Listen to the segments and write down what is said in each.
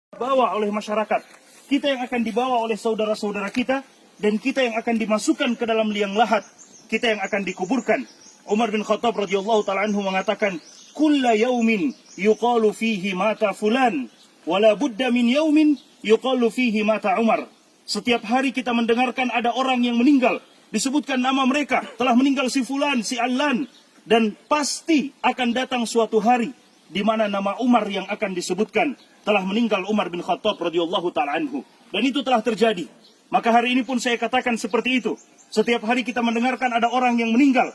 dibawa oleh masyarakat, kita yang akan dibawa oleh saudara-saudara kita, dan kita yang akan dimasukkan ke dalam liang lahat, kita yang akan dikuburkan. Umar bin Khattab radhiyallahu ta'ala anhu mengatakan, kulla yaumin yuqalu fihi mata fulan, wala budda min yaumin yuqalu fihi mata Umar. Setiap hari kita mendengarkan ada orang yang meninggal, disebutkan nama mereka, telah meninggal si fulan, si allan, dan pasti akan datang suatu hari di mana nama Umar yang akan disebutkan, telah meninggal Umar bin Khattab radhiyallahu ta'ala anhu. Dan itu telah terjadi. Maka hari ini pun saya katakan seperti itu. Setiap hari kita mendengarkan ada orang yang meninggal,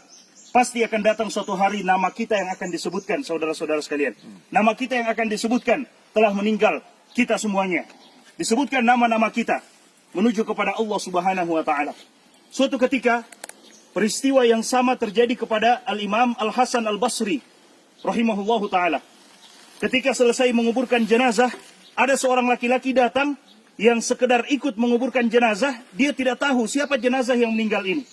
pasti akan datang suatu hari nama kita yang akan disebutkan, saudara-saudara sekalian. Nama kita yang akan disebutkan, telah meninggal kita semuanya. Disebutkan nama-nama kita menuju kepada Allah Subhanahu wa ta'ala. Suatu ketika, peristiwa yang sama terjadi kepada Al-Imam Al-Hasan Al-Basri rahimahullahu ta'ala. Ketika selesai menguburkan jenazah, ada seorang laki-laki datang yang sekedar ikut menguburkan jenazah. Dia tidak tahu siapa jenazah yang meninggal ini.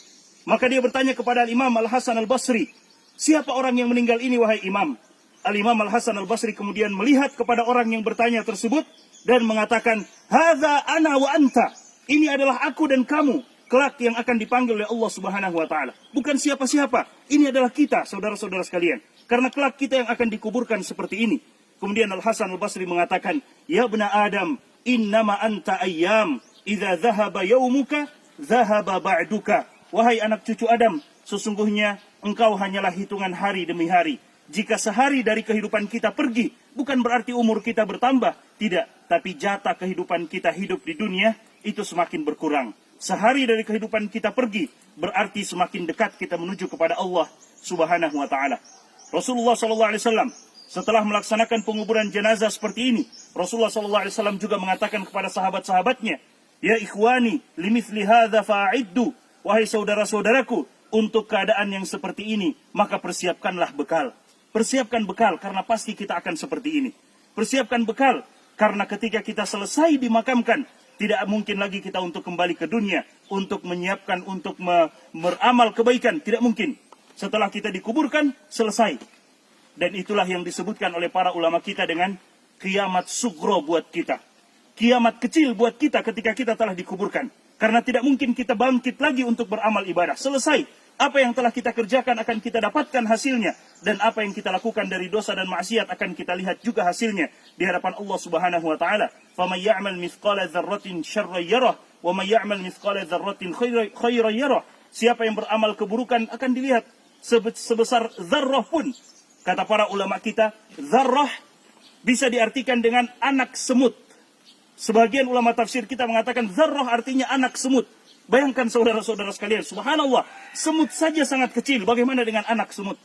Maka dia bertanya kepada Al-Imam Al-Hasan Al-Basri, siapa orang yang meninggal ini wahai imam? Al-Imam Al-Hasan Al-Basri kemudian melihat kepada orang yang bertanya tersebut dan mengatakan, hadza ana wa anta. Ini adalah aku dan kamu, kelak yang akan dipanggil oleh Allah Subhanahu wa ta'ala. Bukan siapa-siapa, ini adalah kita, saudara-saudara sekalian. Karena kelak kita yang akan dikuburkan seperti ini. Kemudian Al-Hasan Al-Basri mengatakan, ya bna Adam, innama anta ayyam, idza dhahaba yaumuka, dhahaba ba'duka. Wahai anak cucu Adam, sesungguhnya engkau hanyalah hitungan hari demi hari. Jika sehari dari kehidupan kita pergi, bukan berarti umur kita bertambah. Tidak, tapi jatah kehidupan kita hidup di dunia, itu semakin berkurang. Sehari dari kehidupan kita pergi, berarti semakin dekat kita menuju kepada Allah Subhanahu wa ta'ala. Rasulullah SAW setelah melaksanakan penguburan jenazah seperti ini, Rasulullah SAW juga mengatakan kepada sahabat-sahabatnya, ya ikhwani, limithli hadza fa'iddu. Wahai saudara-saudaraku, untuk keadaan yang seperti ini, maka persiapkanlah bekal. Persiapkan bekal, karena pasti kita akan seperti ini. Persiapkan bekal, karena ketika kita selesai dimakamkan, tidak mungkin lagi kita untuk kembali ke dunia, untuk menyiapkan, untuk beramal kebaikan. Tidak mungkin. Setelah kita dikuburkan, selesai. Dan itulah yang disebutkan oleh para ulama kita dengan kiamat sugro buat kita. Kiamat kecil buat kita ketika kita telah dikuburkan. Karena tidak mungkin kita bangkit lagi untuk beramal ibadah. Selesai. Apa yang telah kita kerjakan akan kita dapatkan hasilnya. Dan apa yang kita lakukan dari dosa dan maksiat akan kita lihat juga hasilnya di hadapan Allah Subhanahu wa ta'ala. فَمَنْ يَعْمَلْ مِثْقَالَ ذَرَّةٍ شَرًّا يَرَهُ وَمَنْ يَعْمَلْ مِثْقَالَ ذَرَّةٍ خَيْرًا يَرَهُ. Siapa yang beramal keburukan akan dilihat sebesar zarrah pun. Kata para ulama kita, zarrah bisa diartikan dengan anak semut. Sebagian ulama tafsir kita mengatakan zarrah artinya anak semut. Bayangkan saudara-saudara sekalian, subhanallah, semut saja sangat kecil, bagaimana dengan anak semut?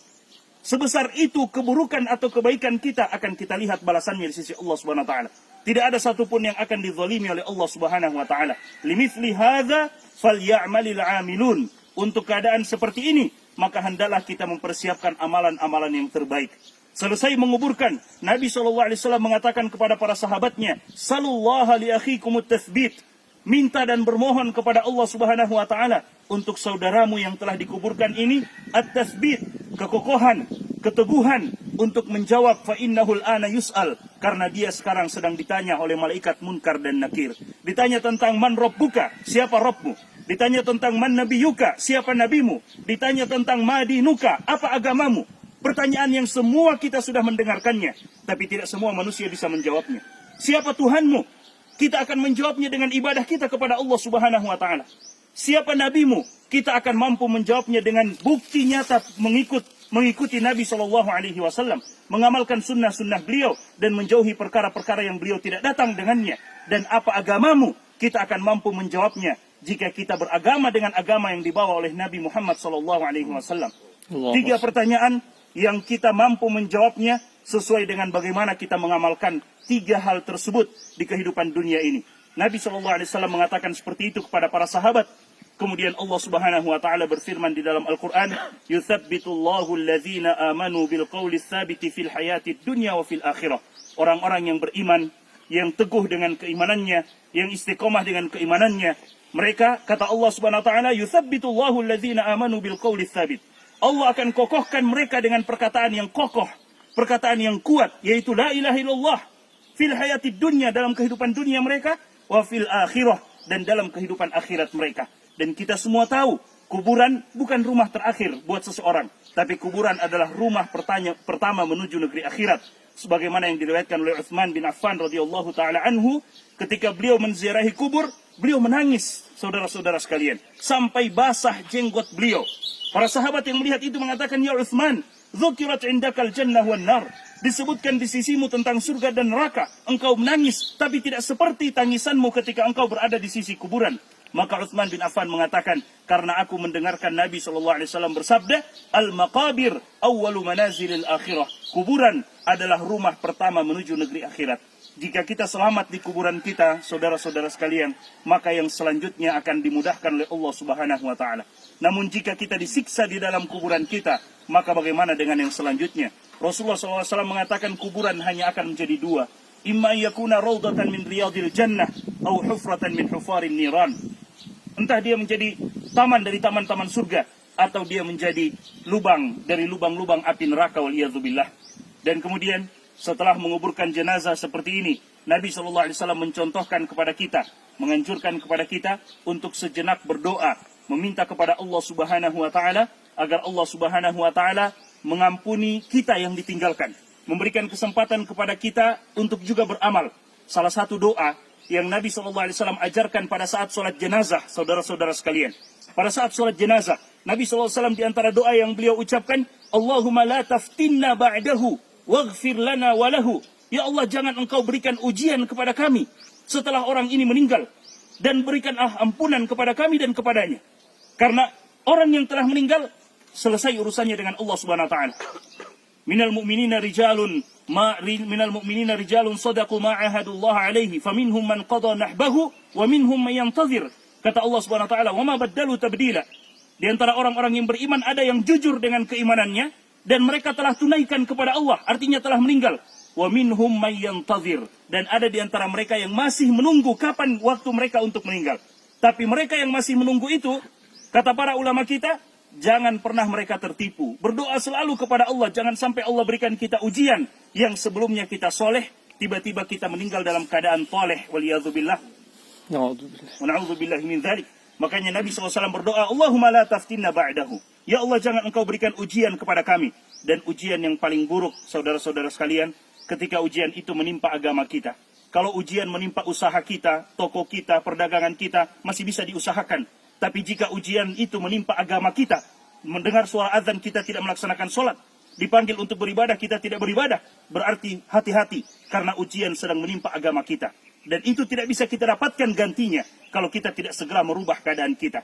Sebesar itu keburukan atau kebaikan kita akan kita lihat balasannya di sisi Allah Subhanahu wa ta'ala. Tidak ada satupun yang akan dizalimi oleh Allah Subhanahu wa ta'ala. Limithli hadza falyamalil 'amilun. Untuk keadaan seperti ini, maka hendaklah kita mempersiapkan amalan-amalan yang terbaik. Selesai menguburkan, Nabi SAW mengatakan kepada para sahabatnya, Salullaha li akhikumut tathbit. Minta dan bermohon kepada Allah Subhanahu wa ta'ala untuk saudaramu yang telah dikuburkan ini, at-tathbit, kekokohan, keteguhan untuk menjawab, fa innahul ana yus'al, karena dia sekarang sedang ditanya oleh malaikat Munkar dan Nakir. Ditanya tentang man rabbuka, siapa Rabbmu? Ditanya tentang man nabiyuka, siapa nabimu? Ditanya tentang madinuka, apa agamamu? Pertanyaan yang semua kita sudah mendengarkannya, tapi tidak semua manusia bisa menjawabnya. Siapa Tuhanmu? Kita akan menjawabnya dengan ibadah kita kepada Allah Subhanahu wa ta'ala. Siapa nabimu? Kita akan mampu menjawabnya dengan bukti nyata mengikuti Nabi SAW, mengamalkan sunnah-sunnah beliau dan menjauhi perkara-perkara yang beliau tidak datang dengannya. Dan apa agamamu? Kita akan mampu menjawabnya jika kita beragama dengan agama yang dibawa oleh Nabi Muhammad SAW. 3 pertanyaan yang kita mampu menjawabnya sesuai dengan bagaimana kita mengamalkan 3 hal tersebut di kehidupan dunia ini. Nabi SAW mengatakan seperti itu kepada para sahabat. Kemudian Allah Subhanahu wa ta'ala berfirman di dalam Al-Quran, Yuthabbitullahu alladhina amanu bilqawli tsabiti fil hayati dunya wa fil akhirah. Orang-orang yang beriman, yang teguh dengan keimanannya, yang istiqomah dengan keimanannya, mereka, kata Allah Subhanahu wa ta'ala, Yuthabbitullahu alladhina amanu bilqawli tsabit. Allah akan kokohkan mereka dengan perkataan yang kokoh, perkataan yang kuat, yaitu la ilaha illallah. fil hayatid dunya, dalam kehidupan dunia mereka, wa fil akhirah, dan dalam kehidupan akhirat mereka. Dan kita semua tahu, kuburan bukan rumah terakhir buat seseorang, tapi kuburan adalah rumah pertama menuju negeri akhirat. Sebagaimana yang diriwayatkan oleh Utsman bin Affan radhiyallahu taala anhu, ketika beliau menziarahi kubur, beliau menangis, saudara-saudara sekalian, sampai basah jenggot beliau. Para sahabat yang melihat itu mengatakan, ya Utsman, dzukirat indakal jannah wan nar, disebutkan di sisimu tentang surga dan neraka, engkau menangis, tapi tidak seperti tangisanmu ketika engkau berada di sisi kuburan. Maka Utsman bin Affan mengatakan, karena aku mendengarkan Nabi SAW bersabda, al-maqabir awwalu manazilil akhirah, kuburan adalah rumah pertama menuju negeri akhirat. Jika kita selamat di kuburan kita, saudara-saudara sekalian, maka yang selanjutnya akan dimudahkan oleh Allah Subhanahu wa taala. Namun jika kita disiksa di dalam kuburan kita, maka bagaimana dengan yang selanjutnya? Rasulullah SAW mengatakan kuburan hanya akan menjadi dua. Imma yakuna raudatan min riyadil jannah, atau hufratan min hufarin niran. Entah dia menjadi taman dari taman-taman surga, atau dia menjadi lubang dari lubang-lubang api neraka, waliyadzubillah. Dan kemudian setelah menguburkan jenazah seperti ini, Nabi SAW mencontohkan kepada kita, menganjurkan kepada kita untuk sejenak berdoa, meminta kepada Allah Subhanahu wa taala agar Allah Subhanahu wa taala mengampuni kita yang ditinggalkan, memberikan kesempatan kepada kita untuk juga beramal. Salah satu doa yang Nabi SAW ajarkan pada saat sholat jenazah, saudara-saudara sekalian. Pada saat sholat jenazah, Nabi SAW di antara doa yang beliau ucapkan, Allahumma la taftinna ba'dahu, waghfir lana walahu. Ya Allah, jangan engkau berikan ujian kepada kami setelah orang ini meninggal, dan berikanlah ampunan kepada kami dan kepadanya. Karena orang yang telah meninggal, selesai urusannya dengan Allah Subhanahu wa taala. Minal mu'minina rijalun sadaqu ma ahadullah alaihi faminhum man qada nahbahu wa minhum man yantazir. Kata Allah Subhanahu wa taala, "Wa ma baddalu tabdila." Di antara orang-orang yang beriman ada yang jujur dengan keimanannya dan mereka telah tunaikan kepada Allah, artinya telah meninggal. Wa minhum man yantazir, dan ada di antara mereka yang masih menunggu kapan waktu mereka untuk meninggal. Tapi mereka yang masih menunggu itu, kata para ulama kita, jangan pernah mereka tertipu. Berdoa selalu kepada Allah, jangan sampai Allah berikan kita ujian yang sebelumnya kita soleh, tiba-tiba kita meninggal dalam keadaan toleh. Waliyadzubillah. Na'udzubillah min dzalik. Makanya Nabi SAW berdoa, Allahumma la taftinna ba'dahu. Ya Allah, jangan engkau berikan ujian kepada kami. Dan ujian yang paling buruk, saudara-saudara sekalian, ketika ujian itu menimpa agama kita. Kalau ujian menimpa usaha kita, toko kita, perdagangan kita, masih bisa diusahakan. Tapi jika ujian itu menimpa agama kita, mendengar suara azan kita tidak melaksanakan sholat, dipanggil untuk beribadah kita tidak beribadah, berarti hati-hati karena ujian sedang menimpa agama kita. Dan itu tidak bisa kita dapatkan gantinya kalau kita tidak segera merubah keadaan kita.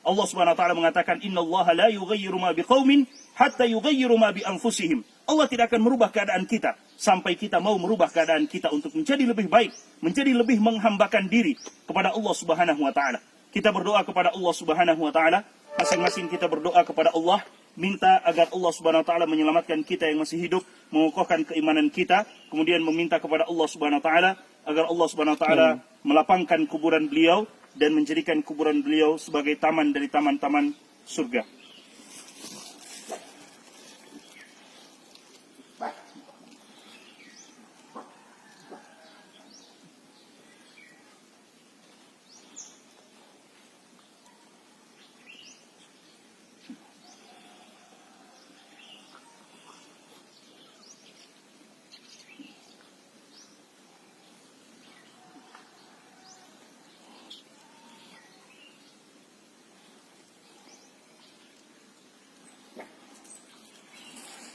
Allah Subhanahu wa taala mengatakan, "Innallaha la yughayyiru ma biqaumin hatta yughayyiru ma bi anfusihim." Allah tidak akan merubah keadaan kita sampai kita mau merubah keadaan kita untuk menjadi lebih baik, menjadi lebih menghambakan diri kepada Allah Subhanahu wa taala. Kita berdoa kepada Allah Subhanahu wa taala, masing-masing kita berdoa kepada Allah, minta agar Allah Subhanahu wa taala menyelamatkan kita yang masih hidup, mengokohkan keimanan kita, kemudian meminta kepada Allah Subhanahu wa taala agar Allah Subhanahu wa taala melapangkan kuburan beliau dan menjadikan kuburan beliau sebagai taman dari taman-taman surga.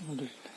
Alhamdulillah.